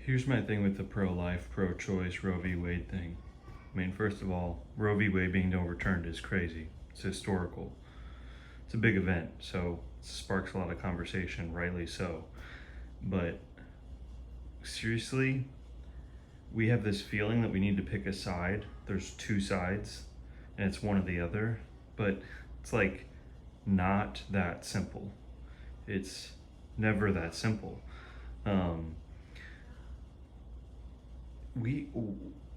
Here's my thing with the pro-life, pro-choice Roe v. Wade thing. I mean, first of all, Roe v. Wade being overturned is crazy. It's historical. It's a big event, so it sparks a lot of conversation, rightly so. But seriously, we have this feeling that we need to pick a side. There's two sides, and it's one or the other. But it's like not that simple. It's never that simple. Um, we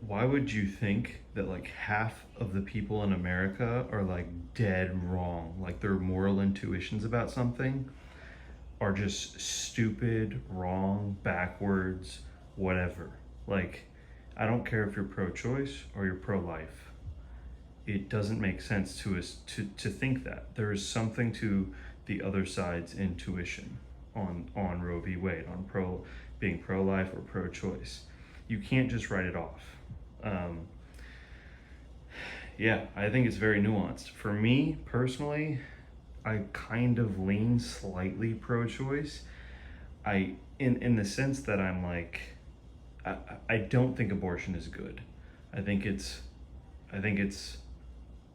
Why would you think that like half of the people in America are like dead wrong, like their moral intuitions about something are just stupid, wrong, backwards, whatever. Like, I don't care if you're pro-choice or you're pro-life. It doesn't make sense to us to think that there is something to the other side's intuition on Roe v. Wade, on being pro-life or pro-choice. You can't just write it off. Um, yeah, I think it's very nuanced. For me personally, I kind of lean slightly pro-choice. In the sense that I'm like, I don't think abortion is good. I think it's I think it's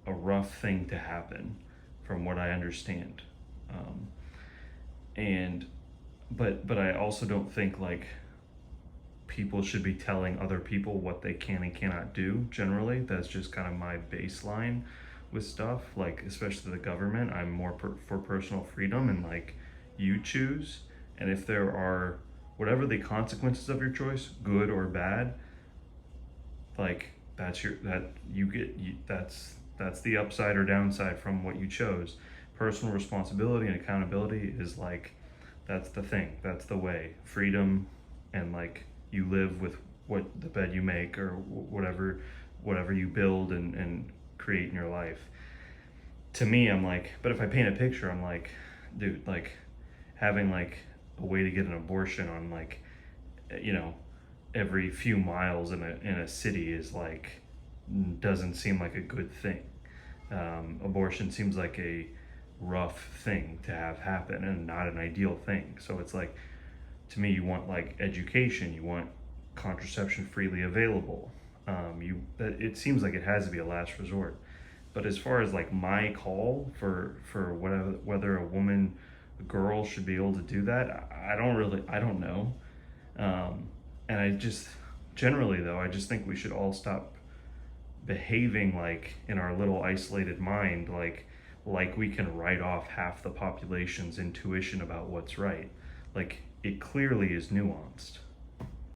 a rough thing to happen, from what I understand. Um, and but I also don't think like people should be telling other people what they can and cannot do. Generally, that's just kind of my baseline with stuff, like especially the government. I'm more for personal freedom, and like you choose, and if there are whatever the consequences of your choice, good or bad, like that's your that you get you, that's the upside or downside from what you chose. Personal responsibility and accountability is like, that's the thing, that's the way. Freedom, and like you live with what the bed you make, or whatever you build and create in your life. To me, I'm like, but if I paint a picture, I'm like, dude, like having like a way to get an abortion on like, you know, every few miles in a city is like, doesn't seem like a good thing. Abortion seems like a rough thing to have happen and not an ideal thing. So it's like, to me, you want like education, you want contraception freely available. It seems like it has to be a last resort. But as far as like my call for whether a woman, a girl should be able to do that, I don't know. And I just generally though, I just think we should all stop behaving like in our little isolated mind, like we can write off half the population's intuition about what's right. Like, it clearly is nuanced.